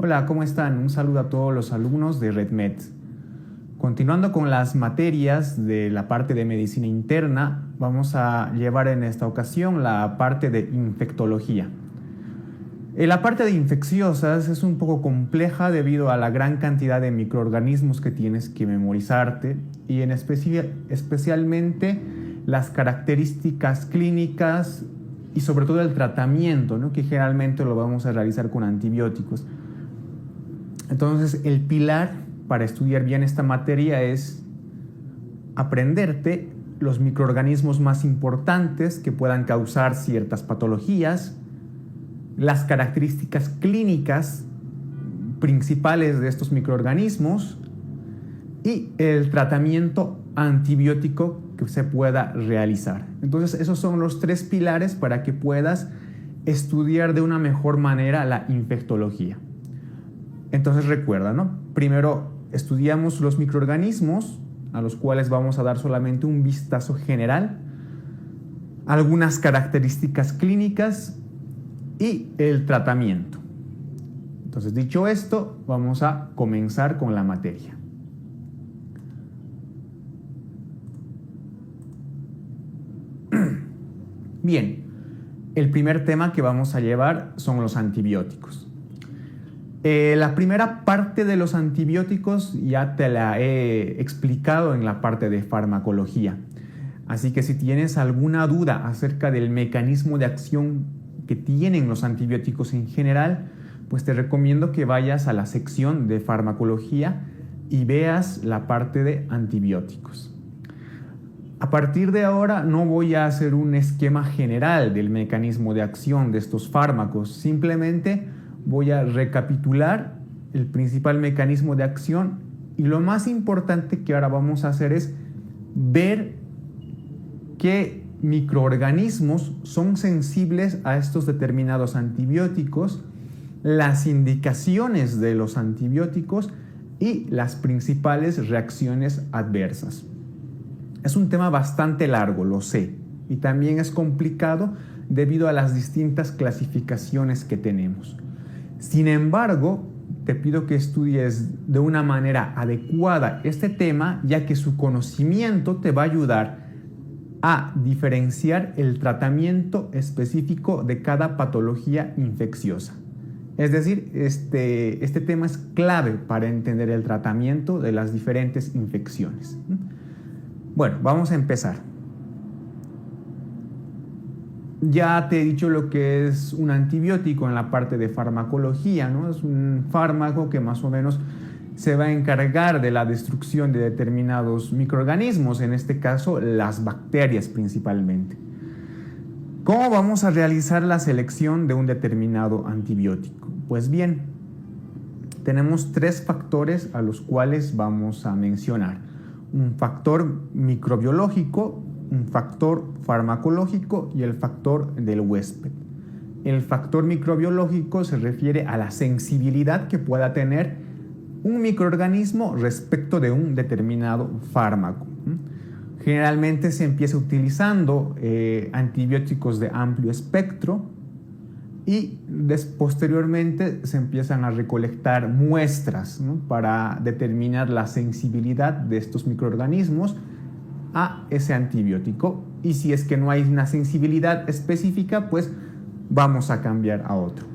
Hola, ¿cómo están? Un saludo a todos los alumnos de RedMed. Continuando con las materias de la parte de medicina interna, vamos a llevar en esta ocasión la parte de infectología. La parte de infecciosas es un poco compleja debido a la gran cantidad de microorganismos que tienes que memorizarte y especialmente las características clínicas y sobre todo el tratamiento, ¿no? Que generalmente lo vamos a realizar con antibióticos. Entonces, el pilar para estudiar bien esta materia es aprenderte los microorganismos más importantes que puedan causar ciertas patologías, las características clínicas principales de estos microorganismos y el tratamiento antibiótico que se pueda realizar. Entonces, esos son los tres pilares para que puedas estudiar de una mejor manera la infectología. Entonces recuerda, ¿no? Primero estudiamos los microorganismos, a los cuales vamos a dar solamente un vistazo general, algunas características clínicas y el tratamiento. Entonces, dicho esto, vamos a comenzar con la materia. Bien, el primer tema que vamos a llevar son los antibióticos. La primera parte de los antibióticos ya te la he explicado en la parte de farmacología. Así que si tienes alguna duda acerca del mecanismo de acción que tienen los antibióticos en general, pues te recomiendo que vayas a la sección de farmacología y veas la parte de antibióticos. A partir de ahora no voy a hacer un esquema general del mecanismo de acción de estos fármacos, simplemente voy a recapitular el principal mecanismo de acción y lo más importante que ahora vamos a hacer es ver qué microorganismos son sensibles a estos determinados antibióticos, las indicaciones de los antibióticos y las principales reacciones adversas. Es un tema bastante largo, lo sé, y también es complicado debido a las distintas clasificaciones que tenemos. Sin embargo, te pido que estudies de una manera adecuada este tema, ya que su conocimiento te va a ayudar a diferenciar el tratamiento específico de cada patología infecciosa. Es decir, este tema es clave para entender el tratamiento de las diferentes infecciones. Bueno, vamos a empezar. Ya te he dicho lo que es un antibiótico en la parte de farmacología, ¿no? Es un fármaco que más o menos se va a encargar de la destrucción de determinados microorganismos, en este caso las bacterias principalmente. ¿Cómo vamos a realizar la selección de un determinado antibiótico? Pues bien, tenemos tres factores a los cuales vamos a mencionar. Un factor microbiológico, un factor farmacológico y el factor del huésped. El factor microbiológico se refiere a la sensibilidad que pueda tener un microorganismo respecto de un determinado fármaco. Generalmente se empieza utilizando antibióticos de amplio espectro y posteriormente se empiezan a recolectar muestras, ¿no? Para determinar la sensibilidad de estos microorganismos a ese antibiótico, y si es que no hay una sensibilidad específica, pues vamos a cambiar a otro.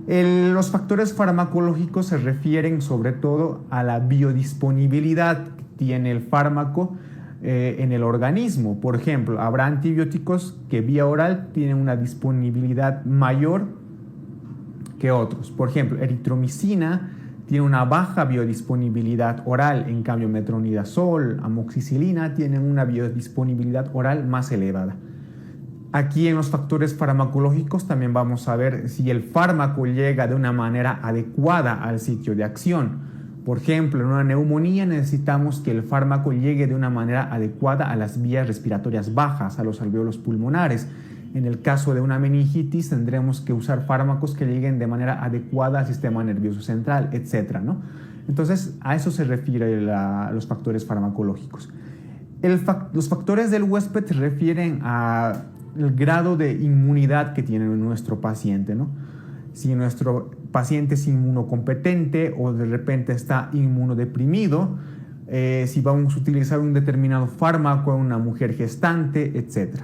Los factores farmacológicos se refieren sobre todo a la biodisponibilidad que tiene el fármaco en el organismo. Por ejemplo, habrá antibióticos que vía oral tienen una disponibilidad mayor que otros. Por ejemplo, eritromicina tiene una baja biodisponibilidad oral, en cambio metronidazol, amoxicilina tienen una biodisponibilidad oral más elevada. Aquí en los factores farmacológicos también vamos a ver si el fármaco llega de una manera adecuada al sitio de acción. Por ejemplo, en una neumonía necesitamos que el fármaco llegue de una manera adecuada a las vías respiratorias bajas, a los alvéolos pulmonares. En el caso de una meningitis tendremos que usar fármacos que lleguen de manera adecuada al sistema nervioso central, etc., ¿no? Entonces, a eso se refieren los factores farmacológicos. Los factores del huésped se refieren al grado de inmunidad que tiene nuestro paciente, ¿no? Si nuestro paciente es inmunocompetente o de repente está inmunodeprimido, si vamos a utilizar un determinado fármaco en una mujer gestante, etc.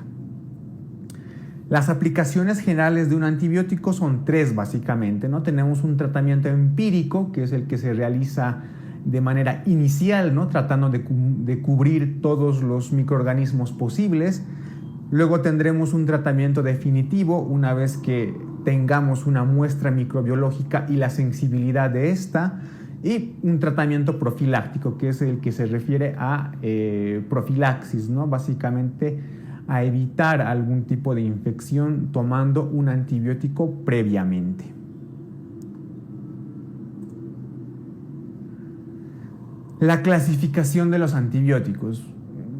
Las aplicaciones generales de un antibiótico son tres básicamente, ¿no? Tenemos un tratamiento empírico, que es el que se realiza de manera inicial, ¿no? Tratando de cubrir todos los microorganismos posibles. Luego tendremos un tratamiento definitivo una vez que tengamos una muestra microbiológica y la sensibilidad de esta, y un tratamiento profiláctico, que es el que se refiere a profilaxis, ¿no? Básicamente a evitar algún tipo de infección tomando un antibiótico previamente. La clasificación de los antibióticos.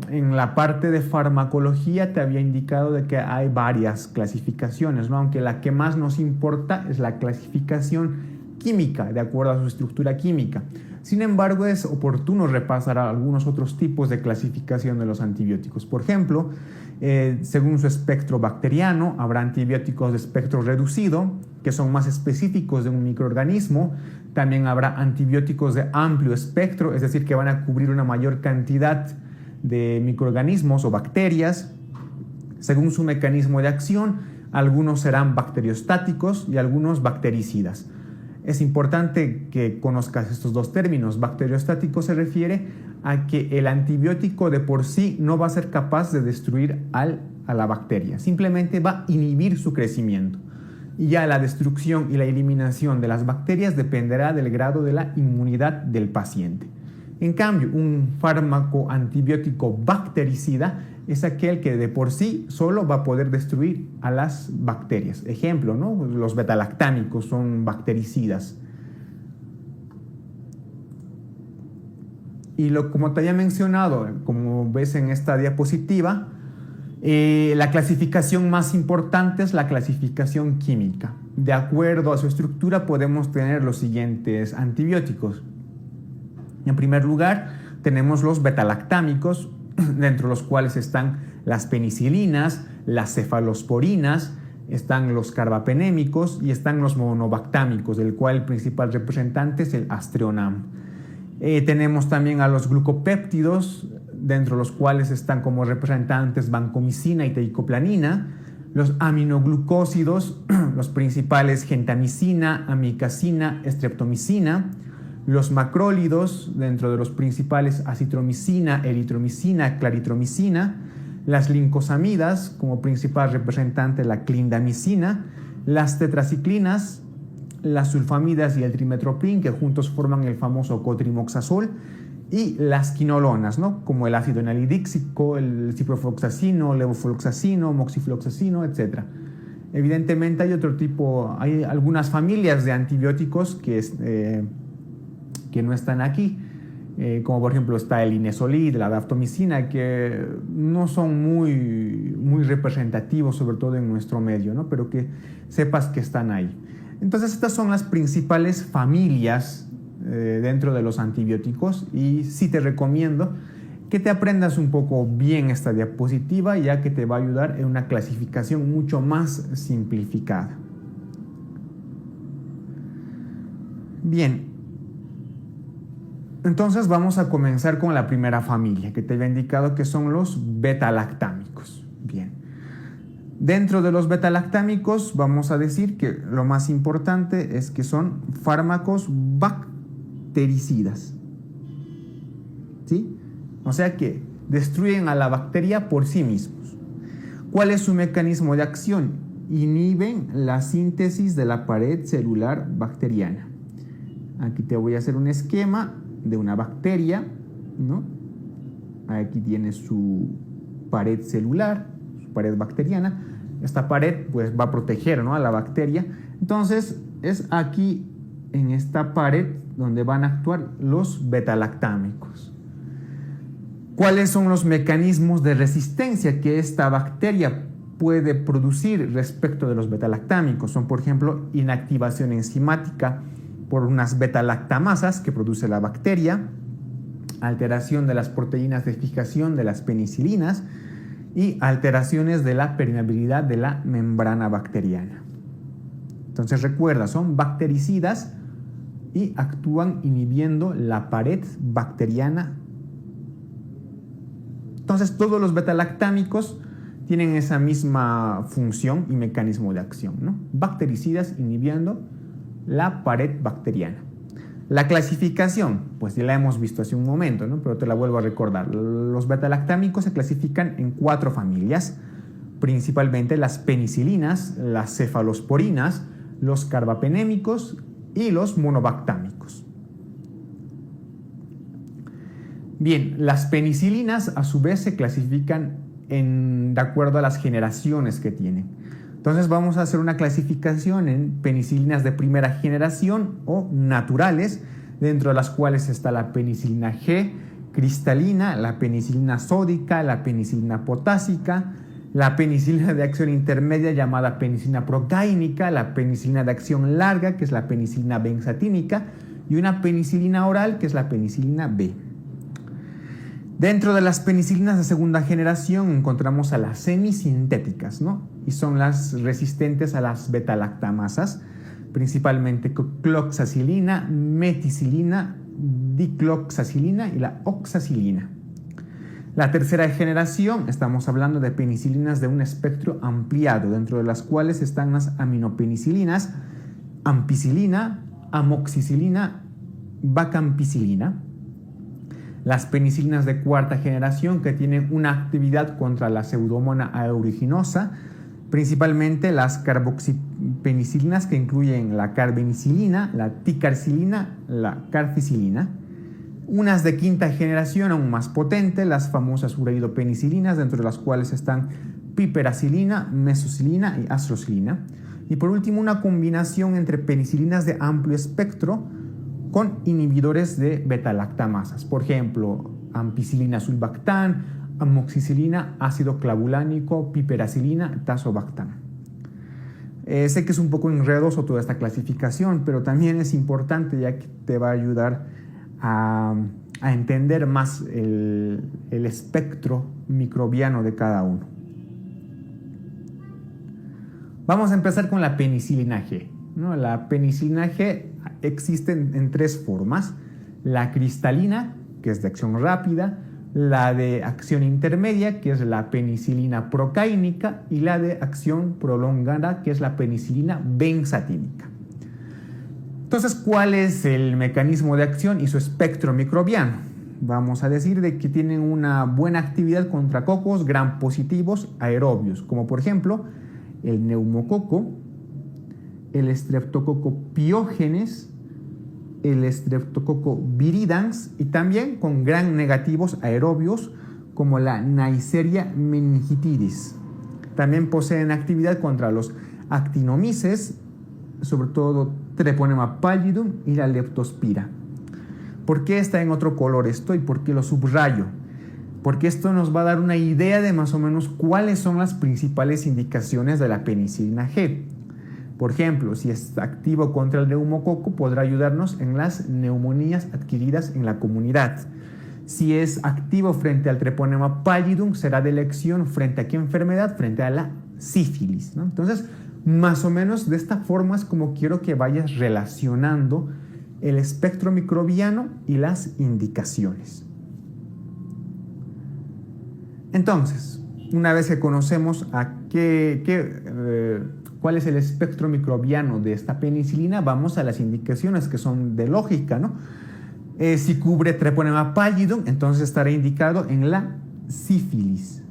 En la parte de farmacología te había indicado de que hay varias clasificaciones, ¿no? Aunque la que más nos importa es la clasificación química, de acuerdo a su estructura química. Sin embargo, es oportuno repasar algunos otros tipos de clasificación de los antibióticos. Por ejemplo, según su espectro bacteriano, habrá antibióticos de espectro reducido, que son más específicos de un microorganismo. También habrá antibióticos de amplio espectro, es decir, que van a cubrir una mayor cantidad de microorganismos o bacterias. Según su mecanismo de acción, algunos serán bacteriostáticos y algunos bactericidas. Es importante que conozcas estos dos términos. Bacteriostático se refiere a que el antibiótico de por sí no va a ser capaz de destruir a la bacteria, simplemente va a inhibir su crecimiento. Y ya la destrucción y la eliminación de las bacterias dependerá del grado de la inmunidad del paciente. En cambio, un fármaco antibiótico bactericida es aquel que de por sí solo va a poder destruir a las bacterias. Ejemplo, ¿no? Los betalactámicos son bactericidas. Y como te había mencionado, como ves en esta diapositiva, la clasificación más importante es la clasificación química. De acuerdo a su estructura podemos tener los siguientes antibióticos. En primer lugar, tenemos los betalactámicos, dentro de los cuales están las penicilinas, las cefalosporinas, están los carbapenémicos y están los monobactámicos, del cual el principal representante es el Aztreonam. Tenemos también a los glucopéptidos, dentro de los cuales están como representantes vancomicina y teicoplanina, los aminoglucósidos, los principales gentamicina, amicacina, streptomicina, los macrólidos, dentro de los principales acitromicina, eritromicina, claritromicina, las lincosamidas, como principal representante la clindamicina, las tetraciclinas, las sulfamidas y el trimetoprim, que juntos forman el famoso cotrimoxazol, y las quinolonas, ¿no? Como el ácido enalidíxico, el ciprofloxacino, levofloxacino, moxifloxacino, etc. Evidentemente hay algunas familias de antibióticos que no están aquí, como por ejemplo está el inesolid, la daptomicina, que no son muy representativos, sobre todo en nuestro medio, ¿no? Pero que sepas que están ahí. Entonces estas son las principales familias dentro de los antibióticos, y sí te recomiendo que te aprendas un poco bien esta diapositiva, ya que te va a ayudar en una clasificación mucho más simplificada. Bien, entonces vamos a comenzar con la primera familia que te había indicado, que son los betalactámicos. Bien, dentro de los betalactámicos vamos a decir que lo más importante es que son fármacos bactericidas, ¿sí? O sea que destruyen a la bacteria por sí mismos. ¿Cuál es su mecanismo de acción? Inhiben la síntesis de la pared celular bacteriana. Aquí te voy a hacer un esquema de una bacteria, ¿no? Aquí tiene su pared celular, su pared bacteriana. Esta pared pues va a proteger, ¿no?, a la bacteria. Entonces es aquí en esta pared donde van a actuar los betalactámicos. ¿Cuáles son los mecanismos de resistencia que esta bacteria puede producir respecto de los betalactámicos? Son, por ejemplo, inactivación enzimática por unas betalactamasas que produce la bacteria, alteración de las proteínas de fijación de las penicilinas y alteraciones de la permeabilidad de la membrana bacteriana. Entonces recuerda, son bactericidas y actúan inhibiendo la pared bacteriana. Entonces todos los beta-lactámicos tienen esa misma función y mecanismo de acción, ¿no? Bactericidas inhibiendo la pared bacteriana. La clasificación, pues ya la hemos visto hace un momento, ¿no? Pero te la vuelvo a recordar. Los beta-lactámicos se clasifican en 4 familias, principalmente las penicilinas, las cefalosporinas, los carbapenémicos y los monobactámicos. Bien, las penicilinas a su vez se clasifican de acuerdo a las generaciones que tienen. Entonces vamos a hacer una clasificación en penicilinas de primera generación o naturales, dentro de las cuales está la penicilina G cristalina, la penicilina sódica, la penicilina potásica, la penicilina de acción intermedia llamada penicilina procáinica, la penicilina de acción larga, que es la penicilina benzatínica, y una penicilina oral, que es la penicilina B. Dentro de las penicilinas de segunda generación encontramos a las semisintéticas, ¿no? Y son las resistentes a las beta-lactamasas, principalmente cloxacilina, meticilina, dicloxacilina y la oxacilina. La tercera generación, estamos hablando de penicilinas de un espectro ampliado, dentro de las cuales están las aminopenicilinas, ampicilina, amoxicilina, vacampicilina. Las penicilinas de cuarta generación, que tienen una actividad contra la pseudomonas aeruginosa, principalmente las carboxipenicilinas, que incluyen la carbenicilina, la ticarcilina, la carficilina. Unas de quinta generación aún más potentes, las famosas uridopenicilinas, dentro de las cuales están piperacilina, mesocilina y astrocilina. Y por último, una combinación entre penicilinas de amplio espectro con inhibidores de beta-lactamasas. Por ejemplo, ampicilina sulbactam, amoxicilina, ácido clavulánico, piperacilina, tazobactam. Sé que es un poco enredoso toda esta clasificación, pero también es importante, ya que te va a ayudar a entender más el espectro microbiano de cada uno. Vamos a empezar con la penicilina G, ¿no? La penicilina G existe en 3 formas: la cristalina, que es de acción rápida, la de acción intermedia, que es la penicilina procáinica, y la de acción prolongada, que es la penicilina benzatínica. Entonces, ¿cuál es el mecanismo de acción y su espectro microbiano? Vamos a decir de que tienen una buena actividad contra cocos gram positivos aerobios, como por ejemplo el neumococo, el Streptococcus pyogenes, el Streptococcus viridans, y también con gram negativos aerobios como la Neisseria meningitidis. También poseen actividad contra los actinomyces, sobre todo Treponema pallidum y la Leptospira. ¿Por qué está en otro color esto y por qué lo subrayo? Porque esto nos va a dar una idea de más o menos cuáles son las principales indicaciones de la penicilina G. Por ejemplo, si es activo contra el neumococo, podrá ayudarnos en las neumonías adquiridas en la comunidad. Si es activo frente al Treponema pallidum, será de elección frente a qué enfermedad, frente a la sífilis, ¿no? Entonces, más o menos de esta forma es como quiero que vayas relacionando el espectro microbiano y las indicaciones. Entonces, una vez que conocemos cuál es el espectro microbiano de esta penicilina, vamos a las indicaciones, que son de lógica, ¿no? Si cubre Treponema pallidum, entonces estará indicado en la sífilis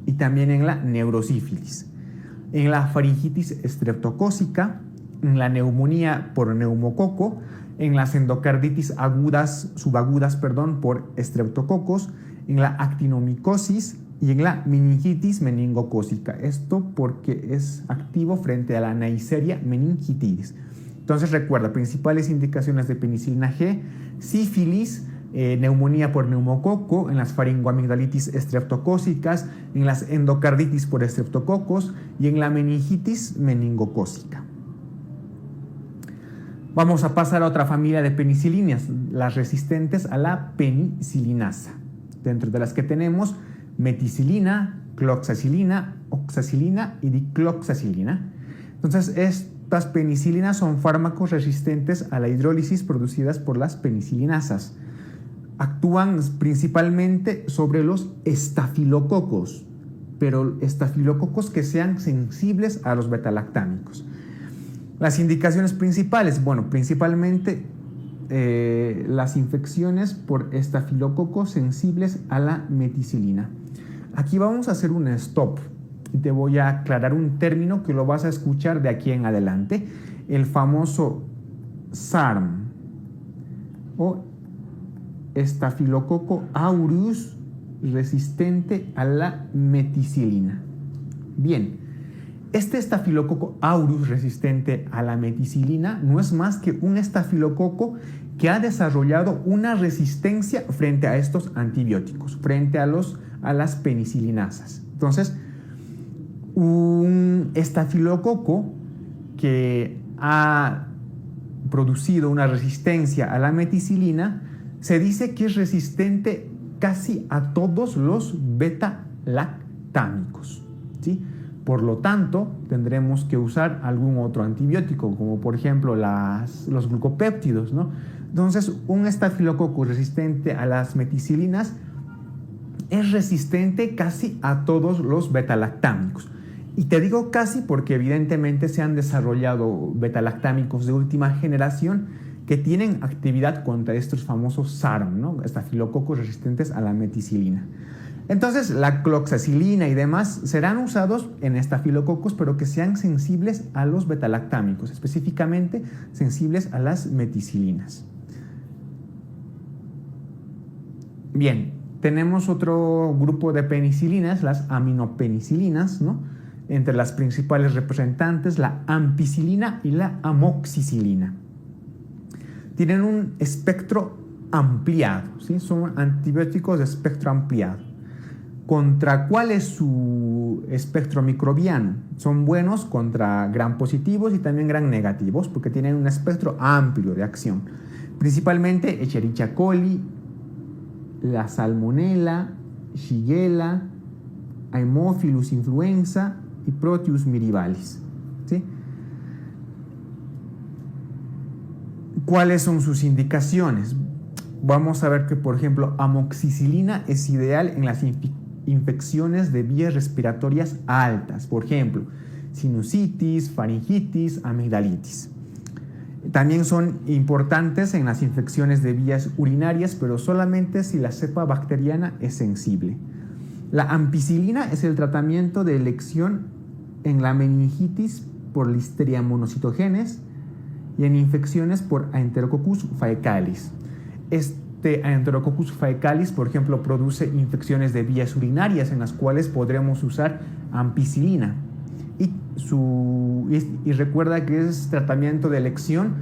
y también en la neurosífilis, en la faringitis estreptocócica, en la neumonía por neumococo, en las endocarditis subagudas por estreptococos, en la actinomicosis y en la meningitis meningocócica. Esto porque es activo frente a la Neisseria meningitidis. Entonces recuerda, principales indicaciones de penicilina G: sífilis, neumonía por neumococo, en las faringoamigdalitis estreptocócicas, en las endocarditis por estreptococos y en la meningitis meningocócica. Vamos a pasar a otra familia de penicilinas, las resistentes a la penicilinasa, dentro de las que tenemos meticilina, cloxacilina, oxacilina y dicloxacilina. Entonces, Estas penicilinas son fármacos resistentes a la hidrólisis producidas por las penicilinasas. Actúan principalmente sobre los estafilococos, pero estafilococos que sean sensibles a los betalactámicos. Las indicaciones principales, bueno, principalmente las infecciones por estafilococos sensibles a la meticilina. Aquí vamos a hacer un stop y te voy a aclarar un término que lo vas a escuchar de aquí en adelante, el famoso SARM o Staphylococcus aureus resistente a la meticilina. Bien, este estafilococo aureus resistente a la meticilina no es más que un estafilococo que ha desarrollado una resistencia frente a estos antibióticos, frente a las penicilinasas. Entonces, un estafilococo que ha producido una resistencia a la meticilina se dice que es resistente casi a todos los beta-lactámicos, ¿sí? Por lo tanto, tendremos que usar algún otro antibiótico, como por ejemplo los glucopéptidos, ¿no? Entonces, un estafilococo resistente a las meticilinas es resistente casi a todos los betalactámicos. Y te digo casi porque evidentemente se han desarrollado betalactámicos de última generación que tienen actividad contra estos famosos SARM, ¿no? Estafilococos resistentes a la meticilina. Entonces, la cloxacilina y demás serán usados en estafilococos, pero que sean sensibles a los betalactámicos, específicamente sensibles a las meticilinas. Bien, tenemos otro grupo de penicilinas, las aminopenicilinas, ¿no? Entre las principales representantes, la ampicilina y la amoxicilina. Tienen un espectro ampliado, ¿sí? Son antibióticos de espectro ampliado. ¿Contra cuál es su espectro microbiano? Son buenos contra gram positivos y también gram negativos porque tienen un espectro amplio de acción. Principalmente Escherichia coli, la Salmonella, Shigella, Haemophilus influenza y Proteus mirabilis, ¿sí? ¿Cuáles son sus indicaciones? Vamos a ver que, por ejemplo, amoxicilina es ideal en las infecciones de vías respiratorias altas, por ejemplo, sinusitis, faringitis, amigdalitis. También son importantes en las infecciones de vías urinarias, pero solamente si la cepa bacteriana es sensible. La ampicilina es el tratamiento de elección en la meningitis por Listeria monocytogenes y en infecciones por Enterococcus faecalis. Este Enterococcus faecalis, por ejemplo, produce infecciones de vías urinarias en las cuales podremos usar ampicilina. Y recuerda que es tratamiento de elección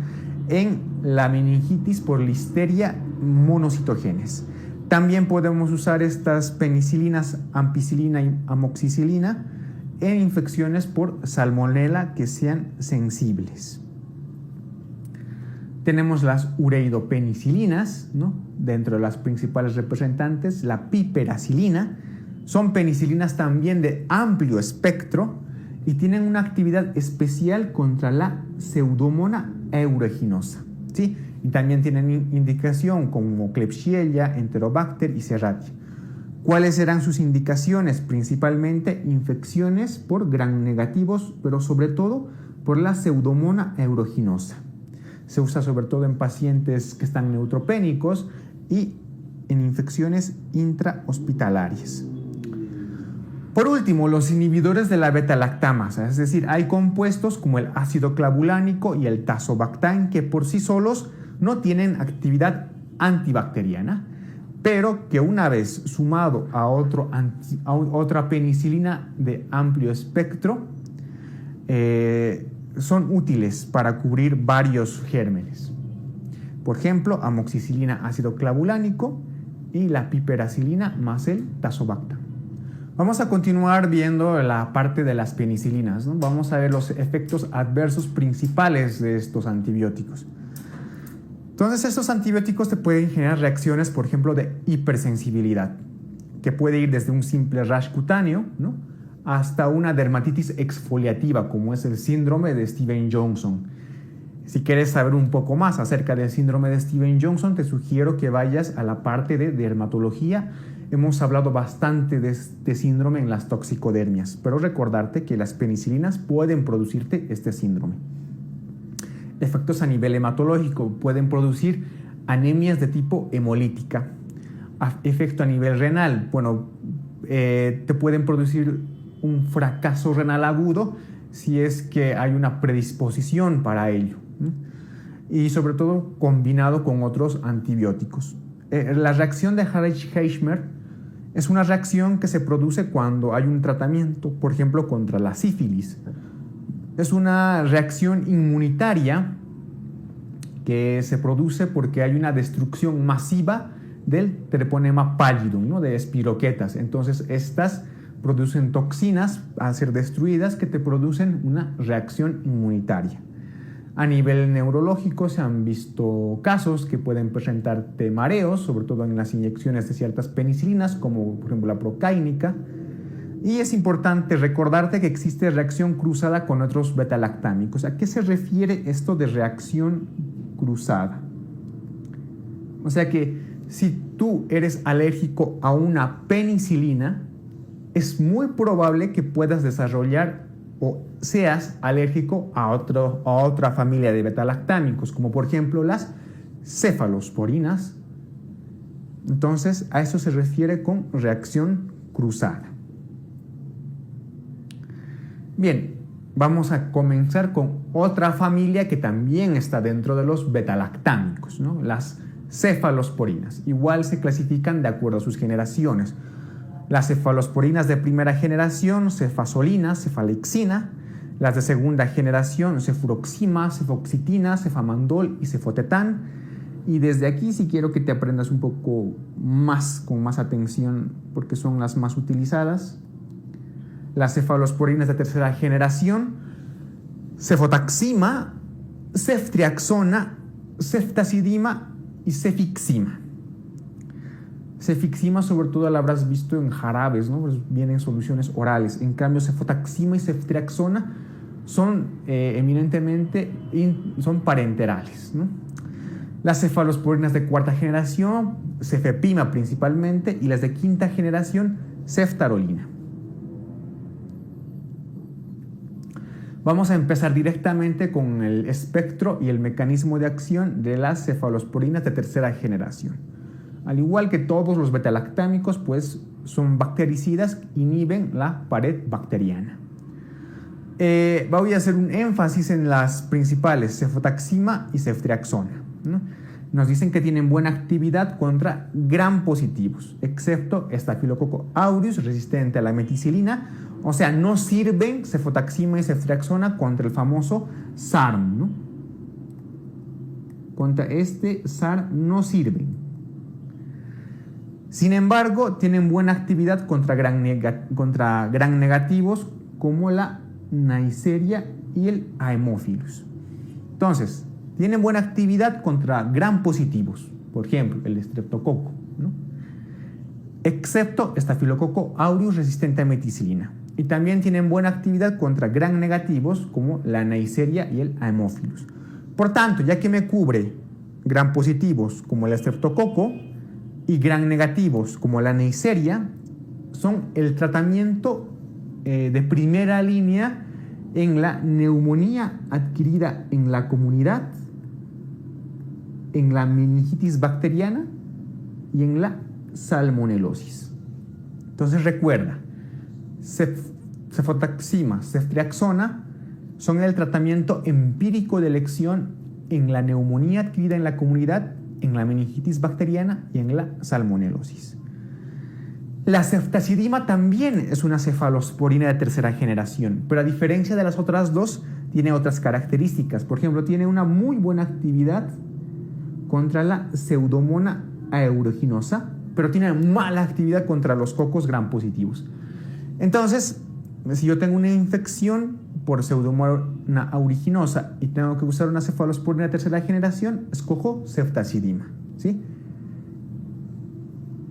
en la meningitis por Listeria monocytogenes. También podemos usar estas penicilinas, ampicilina y amoxicilina, en infecciones por Salmonella que sean sensibles. Tenemos las ureidopenicilinas, ¿no? Dentro de las principales representantes, la piperacilina. Son penicilinas también de amplio espectro y tienen una actividad especial contra la Pseudomonas aeruginosa, ¿sí? Y también tienen indicación como Klebsiella, Enterobacter y Serratia. ¿Cuáles serán sus indicaciones? Principalmente infecciones por gram negativos, pero sobre todo por la Pseudomonas aeruginosa. Se usa sobre todo en pacientes que están neutropénicos y en infecciones intrahospitalarias. Por último, los inhibidores de la beta-lactamasa, es decir, hay compuestos como el ácido clavulánico y el tazobactam que por sí solos no tienen actividad antibacteriana, pero que una vez sumado a otra penicilina de amplio espectro, son útiles para cubrir varios gérmenes. Por ejemplo, amoxicilina ácido clavulánico y la piperacilina más el tazobactam. Vamos a continuar viendo la parte de las penicilinas, ¿no? Vamos a ver los efectos adversos principales de estos antibióticos. Entonces, estos antibióticos te pueden generar reacciones, por ejemplo, de hipersensibilidad, que puede ir desde un simple rash cutáneo, ¿no?, hasta una dermatitis exfoliativa, como es el síndrome de Stevens-Johnson. Si quieres saber un poco más acerca del síndrome de Stevens-Johnson, te sugiero que vayas a la parte de dermatología. Hemos hablado bastante de este síndrome en las toxicodermias, pero recordarte que las penicilinas pueden producirte este síndrome. Efectos a nivel hematológico: pueden producir anemias de tipo hemolítica. Efecto a nivel renal: bueno, te pueden producir un fracaso renal agudo si es que hay una predisposición para ello, y sobre todo combinado con otros antibióticos. La reacción de Halley-Heichmer es una reacción que se produce cuando hay un tratamiento, por ejemplo, contra la sífilis. Es una reacción inmunitaria que se produce porque hay una destrucción masiva del treponema pallidum, ¿no?, de espiroquetas. Entonces, estas producen toxinas al ser destruidas que te producen una reacción inmunitaria. A nivel neurológico se han visto casos que pueden presentarte mareos, sobre todo en las inyecciones de ciertas penicilinas, como por ejemplo la procáinica. Y es importante recordarte que existe reacción cruzada con otros betalactámicos. ¿A qué se refiere esto de reacción cruzada? O sea que si tú eres alérgico a una penicilina, es muy probable que puedas desarrollar o seas alérgico a otra familia de betalactámicos, como por ejemplo las cefalosporinas. Entonces, a eso se refiere con reacción cruzada. Bien, vamos a comenzar con otra familia que también está dentro de los betalactámicos, ¿no? Las cefalosporinas. Igual se clasifican de acuerdo a sus generaciones. Las cefalosporinas de primera generación: cefazolina, cefalexina. Las de segunda generación: cefuroxima, cefoxitina, cefamandol y cefotetán. Y desde aquí sí quiero que te aprendas un poco más, con más atención, porque son las más utilizadas. Las cefalosporinas de tercera generación: cefotaxima, ceftriaxona, ceftazidima y cefixima. Cefixima sobre todo la habrás visto en jarabes, ¿no? Pues vienen soluciones orales. En cambio, cefotaxima y ceftriaxona son eminentemente son parenterales, ¿no? Las cefalosporinas de cuarta generación: cefepima principalmente, y las de quinta generación: ceftarolina. Vamos a empezar directamente con el espectro y el mecanismo de acción de las cefalosporinas de tercera generación. Al igual que todos los betalactámicos, pues son bactericidas, inhiben la pared bacteriana. Voy a hacer un énfasis en las principales: cefotaxima y ceftriaxona, ¿no? Nos dicen que tienen buena actividad contra gram positivos, excepto Staphylococcus aureus, resistente a la meticilina. O sea, no sirven cefotaxima y ceftriaxona contra el famoso SARM, ¿no? Contra este SARM no sirven. Sin embargo, tienen buena actividad contra gram negativos, como la Neisseria y el Haemophilus. Entonces, tienen buena actividad contra gram positivos, por ejemplo, el Streptococo, ¿no? Excepto Staphylococcus aureus, resistente a meticilina. Y también tienen buena actividad contra gram negativos, como la Neisseria y el Haemophilus. Por tanto, ya que me cubre gram positivos como el Streptococo y gram negativos como la Neisseria, son el tratamiento de primera línea en la neumonía adquirida en la comunidad, en la meningitis bacteriana y en la salmonelosis. Entonces recuerda, cefotaxima, ceftriaxona son el tratamiento empírico de elección en la neumonía adquirida en la comunidad, en la meningitis bacteriana y en la salmonelosis. La ceftazidima también es una cefalosporina de tercera generación, pero a diferencia de las otras dos, tiene otras características. Por ejemplo, tiene una muy buena actividad contra la Pseudomonas aeruginosa, pero tiene mala actividad contra los cocos gram positivos. Entonces, si yo tengo una infección por Pseudomonas aeruginosa y tengo que usar una cefalosporina de tercera generación, escojo ceftazidima, ¿sí?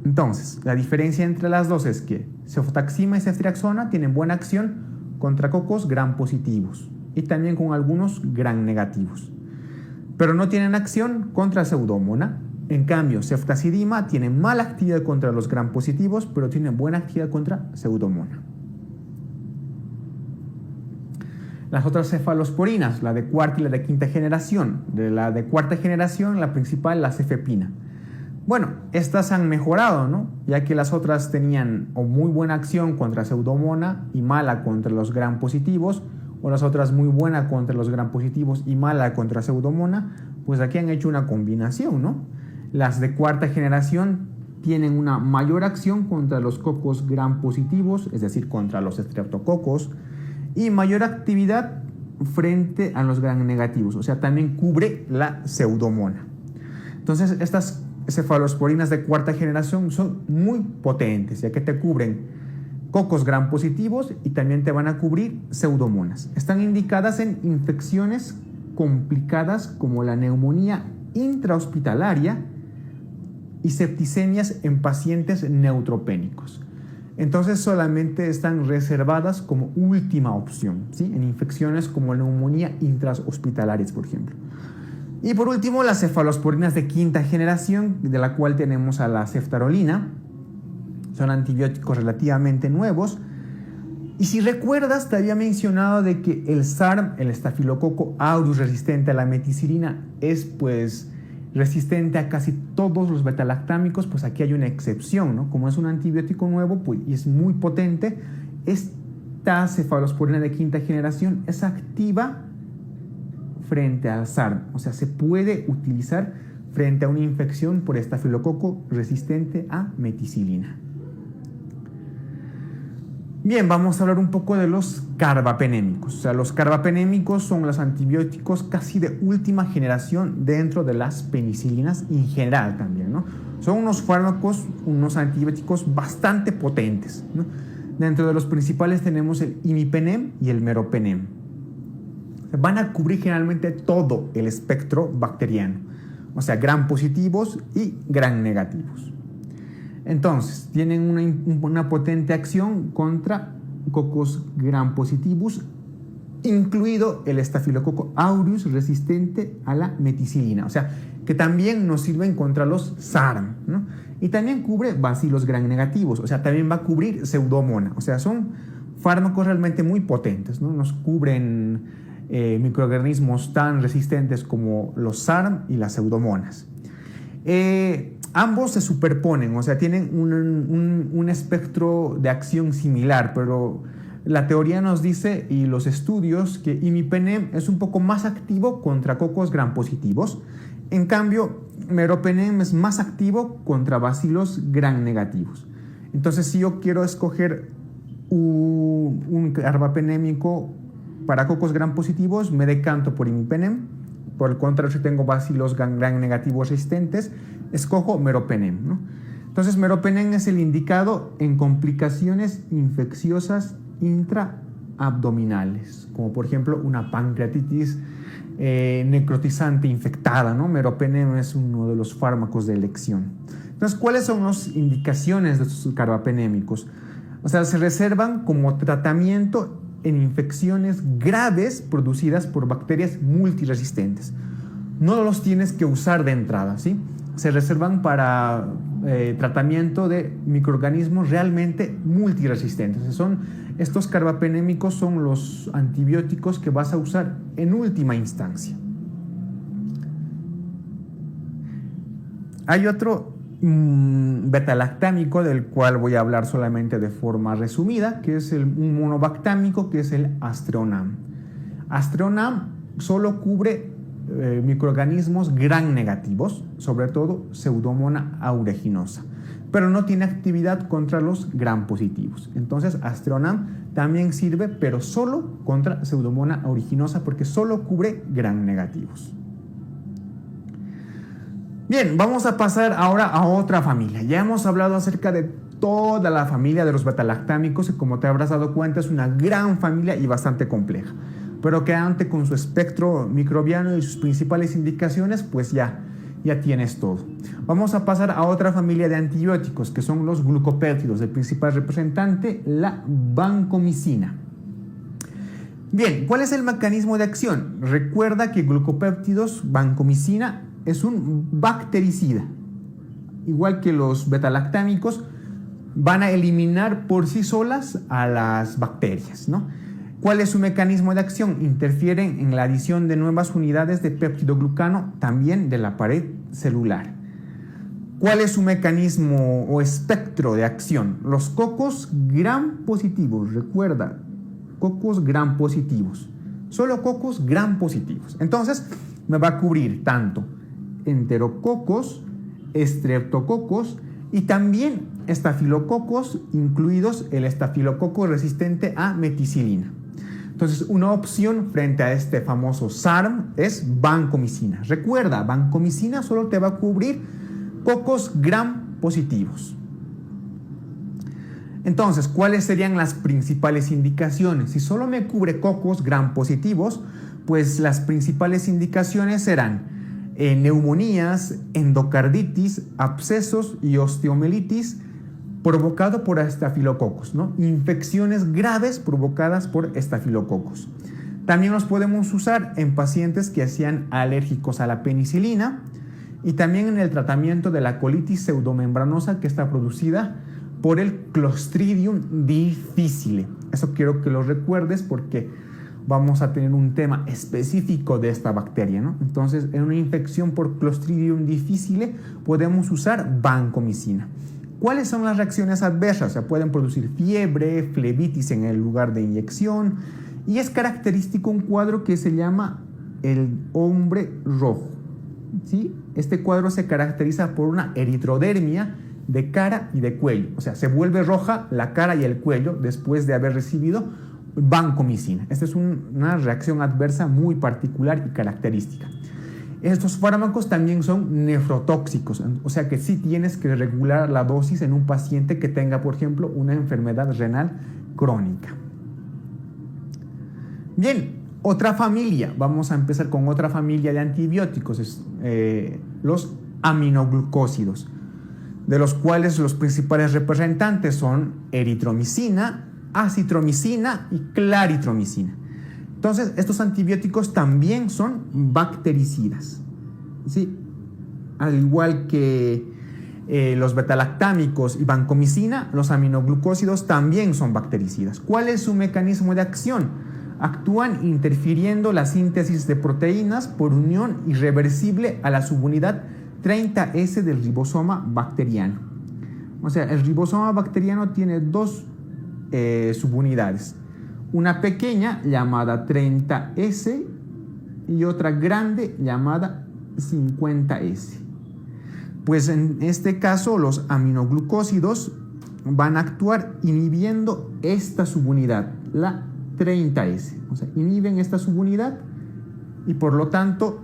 Entonces, la diferencia entre las dos es que Cefotaxima y ceftriaxona tienen buena acción contra cocos gram positivos y también con algunos gram negativos, pero no tienen acción contra Pseudomonas. En cambio, ceftazidima tiene mala actividad contra los gram positivos, pero tiene buena actividad contra Pseudomonas. Las otras cefalosporinas, la de cuarta y la de quinta generación. De la de cuarta generación, la principal, la cefepina. Bueno, estas han mejorado, ¿no? Ya que las otras tenían o muy buena acción contra Pseudomonas y mala contra los gram positivos, o las otras muy buena contra los gram positivos y mala contra Pseudomonas, pues aquí han hecho una combinación, ¿no? Las de cuarta generación tienen una mayor acción contra los cocos gram positivos, es decir, contra los estreptococos, y mayor actividad frente a los gram negativos, o sea, también cubre la Pseudomonas. Entonces, estas cefalosporinas de cuarta generación son muy potentes, ya que te cubren cocos gram positivos y también te van a cubrir Pseudomonas. Están indicadas en infecciones complicadas como la neumonía intrahospitalaria y septicemias en pacientes neutropénicos. Entonces solamente están reservadas como última opción, ¿sí? En infecciones como la neumonía intrahospitalarias, por ejemplo. Y por último, las cefalosporinas de quinta generación, de la cual tenemos a la ceftarolina. Son antibióticos relativamente nuevos. Y si recuerdas, te había mencionado de que el SARM, el estafilococo aureus resistente a la meticilina, es pues resistente a casi todos los betalactámicos. Pues aquí hay una excepción, ¿no? Como es un antibiótico nuevo, pues, y es muy potente, esta cefalosporina de quinta generación es activa frente al SARM, o sea, se puede utilizar frente a una infección por estafilococo resistente a meticilina. Bien, vamos a hablar un poco de los carbapenémicos. O sea, los carbapenémicos son los antibióticos casi de última generación dentro de las penicilinas y en general también, ¿no? Son unos fármacos, unos antibióticos bastante potentes, ¿no? Dentro de los principales tenemos el imipenem y el meropenem. Van a cubrir generalmente todo el espectro bacteriano, o sea, gram positivos y gram negativos. Entonces, tienen una potente acción contra cocos gram positivos, incluido el estafilococo aureus resistente a la meticilina, o sea, que también nos sirven contra los SARM, ¿no? Y también cubre bacilos gram negativos, o sea, también va a cubrir Pseudomonas, o sea, son fármacos realmente muy potentes, ¿no? Nos cubren microorganismos tan resistentes como los SARM y las Pseudomonas. Ambos se superponen, o sea, tienen un espectro de acción similar, pero la teoría nos dice, y los estudios, que imipenem es un poco más activo contra cocos gram positivos. En cambio, meropenem es más activo contra bacilos gram negativos. Entonces, si yo quiero escoger un carbapenémico para cocos gram positivos, me decanto por imipenem. Por el contrario, si tengo bacilos gram negativos resistentes, escojo meropenem, ¿no? Entonces, meropenem es el indicado en complicaciones infecciosas intraabdominales, como por ejemplo una pancreatitis necrotizante infectada, ¿no? Meropenem es uno de los fármacos de elección. Entonces, ¿cuáles son las indicaciones de estos carbapenémicos? O sea, se reservan como tratamiento en infecciones graves producidas por bacterias multiresistentes. No los tienes que usar de entrada, ¿sí? Se reservan para tratamiento de microorganismos realmente multiresistentes. Estos carbapenémicos son los antibióticos que vas a usar en última instancia. Hay otro betalactámico del cual voy a hablar solamente de forma resumida, que es un monobactámico, que es el Aztreonam. Aztreonam solo cubre microorganismos gram negativos, sobre todo Pseudomonas aeruginosa, pero no tiene actividad contra los gram positivos. Entonces, Aztreonam también sirve, pero solo contra Pseudomonas aeruginosa, porque solo cubre gram negativos. Bien, vamos a pasar ahora a otra familia. Ya hemos hablado acerca de toda la familia de los betalactámicos y, como te habrás dado cuenta, es una gran familia y bastante compleja, pero que antes, con su espectro microbiano y sus principales indicaciones, pues ya Ya tienes todo. Vamos a pasar a otra familia de antibióticos, que son los glucopéptidos. El principal representante, la vancomicina. Bien, ¿cuál es el mecanismo de acción? Recuerda que glucopéptidos, vancomicina, es un bactericida. Igual que los betalactámicos, van a eliminar por sí solas a las bacterias, ¿no? ¿Cuál es su mecanismo de acción? Interfieren en la adición de nuevas unidades de peptidoglucano, también de la pared celular. ¿Cuál es su mecanismo o espectro de acción? Los cocos gram positivos, recuerda, cocos gram positivos, solo cocos gram positivos. Entonces me va a cubrir tanto enterococos, estreptococos y también estafilococos, incluidos el estafilococo resistente a meticilina. Entonces, una opción frente a este famoso SARM es vancomicina. Recuerda, vancomicina solo te va a cubrir cocos gram positivos. Entonces, ¿cuáles serían las principales indicaciones? Si solo me cubre cocos gram positivos, pues las principales indicaciones serán neumonías, endocarditis, abscesos y osteomielitis provocado por estafilococos, ¿no? Infecciones graves provocadas por estafilococos. También los podemos usar en pacientes que sean alérgicos a la penicilina y también en el tratamiento de la colitis pseudomembranosa que está producida por el Clostridium difficile. Eso quiero que lo recuerdes porque vamos a tener un tema específico de esta bacteria, ¿no? Entonces, en una infección por Clostridium difficile podemos usar vancomicina. ¿Cuáles son las reacciones adversas? O sea, pueden producir fiebre, flebitis en el lugar de inyección y es característico un cuadro que se llama el hombre rojo, ¿sí? Este cuadro se caracteriza por una eritrodermia de cara y de cuello. O sea, se vuelve roja la cara y el cuello después de haber recibido vancomicina. Esta es una reacción adversa muy particular y característica. Estos fármacos también son nefrotóxicos, o sea que sí tienes que regular la dosis en un paciente que tenga, por ejemplo, una enfermedad renal crónica. Bien, otra familia, vamos a empezar con otra familia de antibióticos, los aminoglucósidos, de los cuales los principales representantes son eritromicina, acitromicina y claritromicina. Entonces, estos antibióticos también son bactericidas, ¿sí? Al igual que los betalactámicos y vancomicina, los aminoglucósidos también son bactericidas. ¿Cuál es su mecanismo de acción? Actúan interfiriendo la síntesis de proteínas por unión irreversible a la subunidad 30S del ribosoma bacteriano. O sea, el ribosoma bacteriano tiene dos subunidades. Una pequeña llamada 30S y otra grande llamada 50S. Pues en este caso los aminoglucósidos van a actuar inhibiendo esta subunidad, la 30S. O sea, inhiben esta subunidad y por lo tanto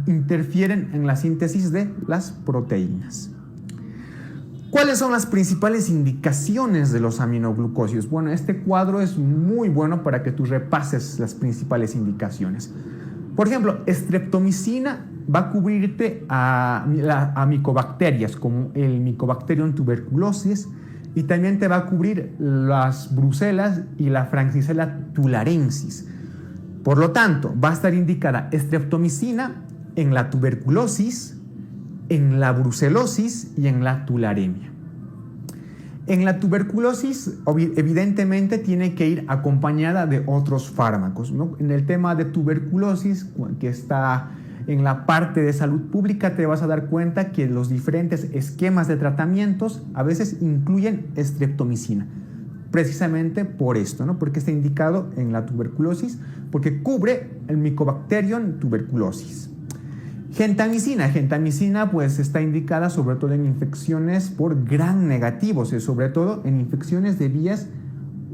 interfieren en la síntesis de las proteínas. ¿Cuáles son las principales indicaciones de los aminoglucósidos? Bueno, este cuadro es muy bueno para que tú repases las principales indicaciones. Por ejemplo, streptomicina va a cubrirte a micobacterias como el Mycobacterium tuberculosis y también te va a cubrir las brucelas y la Francisella tularensis. Por lo tanto, va a estar indicada streptomicina en la tuberculosis, en la brucelosis y en la tularemia. En la tuberculosis, evidentemente, tiene que ir acompañada de otros fármacos, ¿no? En el tema de tuberculosis, que está en la parte de salud pública, te vas a dar cuenta que los diferentes esquemas de tratamientos a veces incluyen streptomicina. Precisamente por esto, ¿no? Porque está indicado en la tuberculosis, porque cubre el Mycobacterium tuberculosis. Gentamicina pues está indicada sobre todo en infecciones por gram negativos y sobre todo en infecciones de vías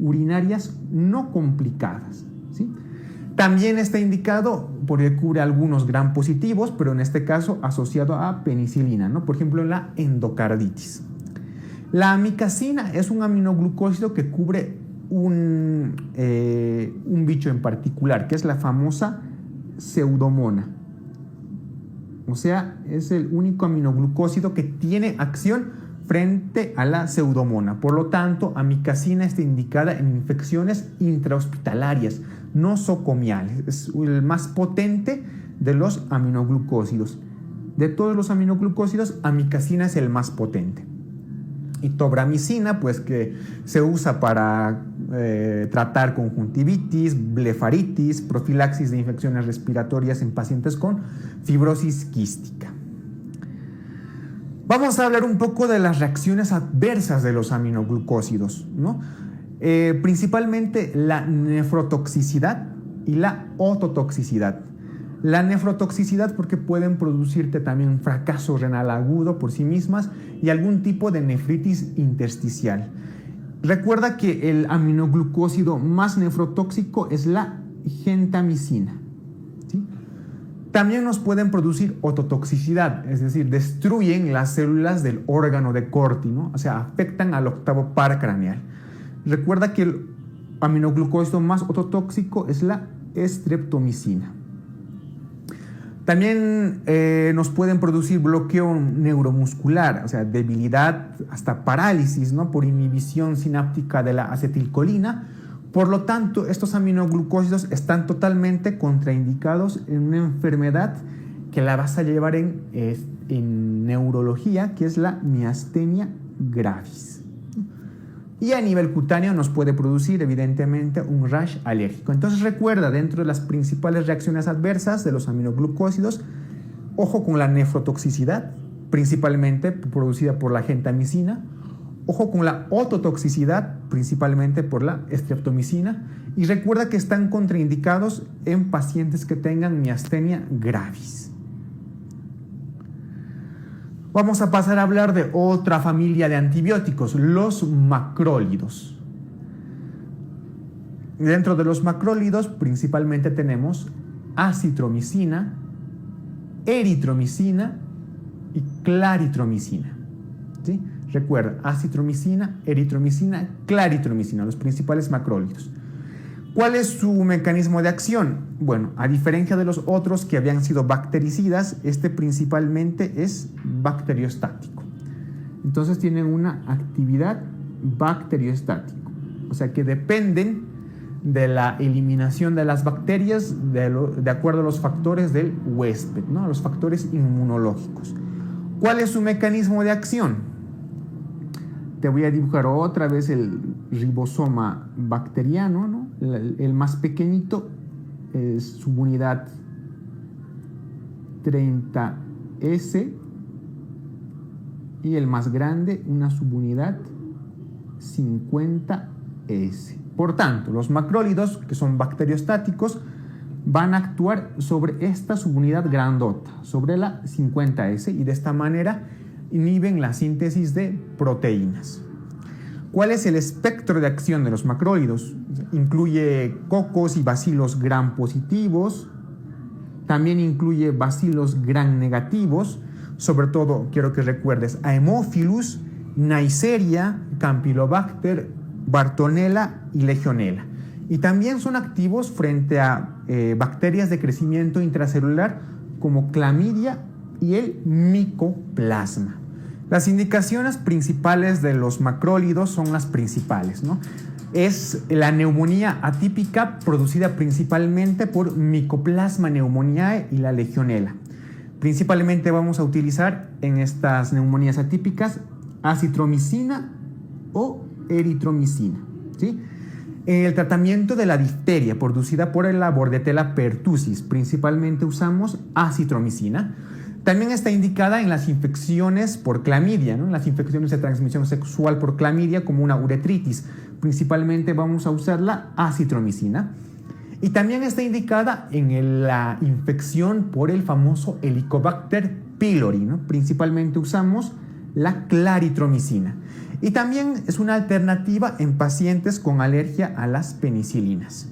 urinarias no complicadas, ¿sí? También está indicado porque cubre algunos gram positivos, pero en este caso asociado a penicilina, ¿no? Por ejemplo, en la endocarditis. La amicacina es un aminoglucósido que cubre un bicho en particular, que es la famosa pseudomona. O sea, es el único aminoglucósido que tiene acción frente a la pseudomona. Por lo tanto, amikacina está indicada en infecciones intrahospitalarias, nosocomiales. Es el más potente de los aminoglucósidos. De todos los aminoglucósidos, amikacina es el más potente. Y tobramicina, pues que se usa para tratar conjuntivitis, blefaritis, profilaxis de infecciones respiratorias en pacientes con fibrosis quística. Vamos a hablar un poco de las reacciones adversas de los aminoglucósidos, ¿no? Principalmente la nefrotoxicidad y la ototoxicidad. La nefrotoxicidad porque pueden producirte también un fracaso renal agudo por sí mismas y algún tipo de nefritis intersticial. Recuerda que el aminoglucósido más nefrotóxico es la gentamicina, ¿sí? También nos pueden producir ototoxicidad, es decir, destruyen las células del órgano de Corti, ¿no? O sea, afectan al octavo par craneal. Recuerda que el aminoglucósido más ototóxico es la streptomicina. También nos pueden producir bloqueo neuromuscular, o sea, debilidad, hasta parálisis, ¿no? Por inhibición sináptica de la acetilcolina. Por lo tanto, estos aminoglucósidos están totalmente contraindicados en una enfermedad que la vas a llevar en neurología, que es la miastenia gravis. Y a nivel cutáneo nos puede producir evidentemente un rash alérgico. Entonces recuerda, dentro de las principales reacciones adversas de los aminoglucósidos, ojo con la nefrotoxicidad, principalmente producida por la gentamicina. Ojo con la ototoxicidad, principalmente por la streptomicina. Y recuerda que están contraindicados en pacientes que tengan miastenia gravis. Vamos a pasar a hablar de otra familia de antibióticos, los macrólidos. Dentro de los macrólidos principalmente tenemos acitromicina, eritromicina y claritromicina, ¿sí? Recuerda, acitromicina, eritromicina, claritromicina, los principales macrólidos. ¿Cuál es su mecanismo de acción? Bueno, a diferencia de los otros que habían sido bactericidas, este principalmente es bacteriostático. Entonces tienen una actividad bacteriostática, o sea que dependen de la eliminación de las bacterias de acuerdo a los factores del huésped, ¿no? Los factores inmunológicos. ¿Cuál es su mecanismo de acción? Te voy a dibujar otra vez el ribosoma bacteriano, ¿no? El más pequeñito es subunidad 30S y el más grande una subunidad 50S. Por tanto, los macrólidos, que son bacteriostáticos, van a actuar sobre esta subunidad grandota, sobre la 50S, y de esta manera inhiben la síntesis de proteínas. ¿Cuál es el espectro de acción de los macrólidos? Incluye cocos y bacilos gram positivos, también incluye bacilos gram negativos, sobre todo quiero que recuerdes Haemophilus, Neisseria, Campylobacter, Bartonella y Legionella. Y también son activos frente a bacterias de crecimiento intracelular como clamidia y el micoplasma. Las indicaciones principales de los macrólidos son las principales, ¿no? Es la neumonía atípica producida principalmente por Mycoplasma pneumoniae y la Legionella. Principalmente vamos a utilizar en estas neumonías atípicas acitromicina o eritromicina, ¿sí? En el tratamiento de la difteria producida por la Bordetella pertussis, principalmente usamos acitromicina. También está indicada en las infecciones por clamidia, ¿no? En las infecciones de transmisión sexual por clamidia, como una uretritis. Principalmente vamos a usar la acitromicina. Y también está indicada en la infección por el famoso Helicobacter pylori, ¿no? Principalmente usamos la claritromicina. Y también es una alternativa en pacientes con alergia a las penicilinas.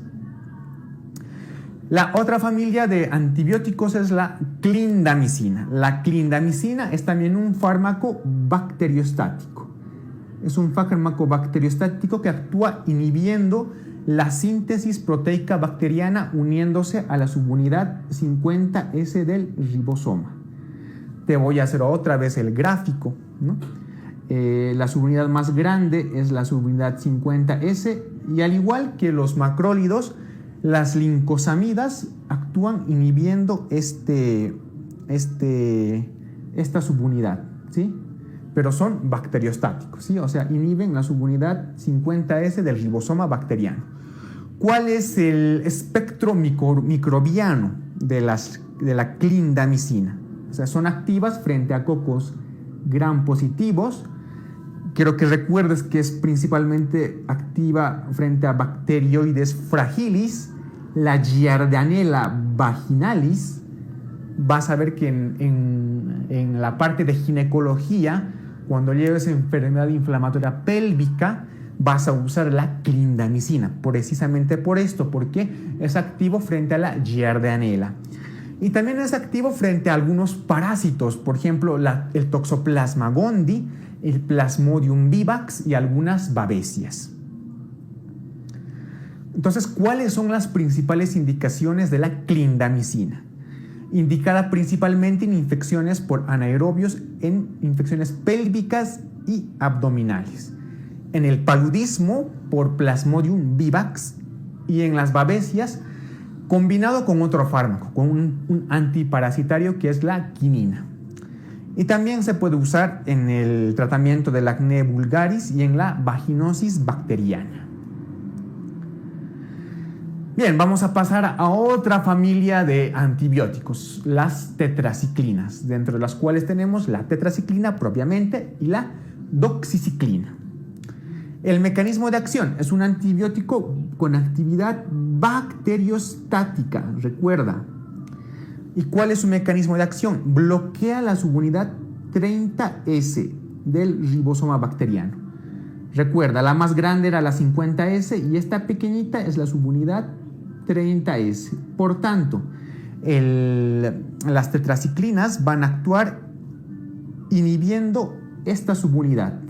La otra familia de antibióticos es la clindamicina. La clindamicina es también un fármaco bacteriostático. Es un fármaco bacteriostático que actúa inhibiendo la síntesis proteica bacteriana uniéndose a la subunidad 50S del ribosoma. te voy a hacer otra vez el gráfico, ¿no? La subunidad más grande es la subunidad 50S y al igual que los macrólidos, las lincosamidas actúan inhibiendo esta subunidad, ¿sí? Pero son bacteriostáticos, ¿sí? O sea, inhiben la subunidad 50S del ribosoma bacteriano. ¿Cuál es el espectro microbiano de la clindamicina? O sea, son activas frente a cocos gram positivos. Quiero que recuerdes que es principalmente activa frente a Bacteroides fragilis, la Giardianella vaginalis. Vas a ver que en la parte de ginecología, cuando lleves enfermedad inflamatoria pélvica, vas a usar la clindamicina, precisamente por esto, porque es activo frente a la Giardianella. Y también es activo frente a algunos parásitos, por ejemplo, el Toxoplasma gondii, el Plasmodium vivax y algunas babesias. Entonces, ¿cuáles son las principales indicaciones de la clindamicina? Indicada principalmente en infecciones por anaerobios, en infecciones pélvicas y abdominales, en el paludismo por Plasmodium vivax y en las babesias, combinado con otro fármaco, con un antiparasitario que es la quinina. Y también se puede usar en el tratamiento del acné vulgaris y en la vaginosis bacteriana. Bien, vamos a pasar a otra familia de antibióticos, las tetraciclinas, dentro de las cuales tenemos la tetraciclina propiamente y la doxiciclina. El mecanismo de acción es un antibiótico con actividad bacteriostática, recuerda. ¿Y cuál es su mecanismo de acción? Bloquea la subunidad 30S del ribosoma bacteriano. Recuerda, la más grande era la 50S y esta pequeñita es la subunidad 30S. Por tanto, las tetraciclinas van a actuar inhibiendo esta subunidad,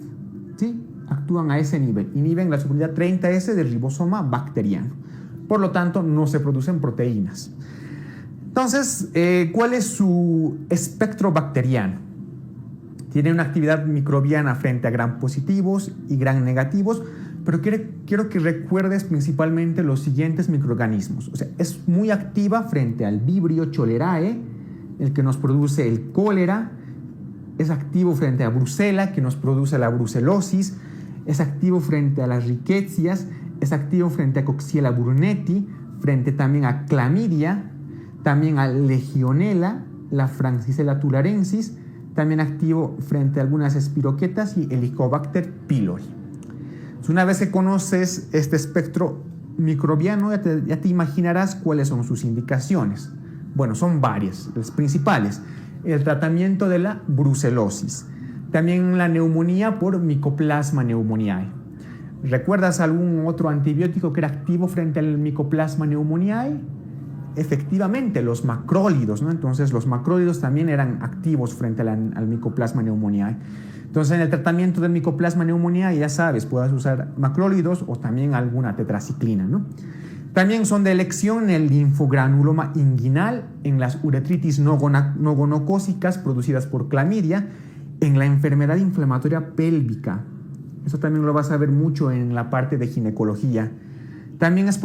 ¿sí? Actúan a ese nivel, inhiben la subunidad 30S del ribosoma bacteriano. Por lo tanto, no se producen proteínas. Entonces, ¿cuál es su espectro bacteriano? Tiene una actividad microbiana frente a gram positivos y gram negativos, pero quiero que recuerdes principalmente los siguientes microorganismos. O sea, es muy activa frente al Vibrio cholerae, el que nos produce el cólera. Es activo frente a Brucella, que nos produce la brucelosis. Es activo frente a las rickettsias. Es activo frente a Coxiella burnetii, frente también a clamidia, también a Legionella, la Francisella tularensis, también activo frente a algunas espiroquetas y Helicobacter pylori. Una vez que conoces este espectro microbiano, ya te imaginarás cuáles son sus indicaciones. Bueno, son varias, las principales. El tratamiento de la brucelosis, también la neumonía por Mycoplasma pneumoniae. ¿Recuerdas algún otro antibiótico que era activo frente al Mycoplasma pneumoniae? Efectivamente, los macrólidos, ¿no? Entonces, los macrólidos también eran activos frente al Mycoplasma pneumoniae. Entonces, en el tratamiento del Mycoplasma pneumoniae, ya sabes, puedes usar macrólidos o también alguna tetraciclina, ¿no? También son de elección el linfogranuloma inguinal, en las uretritis no gonocócicas producidas por clamidia, en la enfermedad inflamatoria pélvica. Eso también lo vas a ver mucho en la parte de ginecología. También es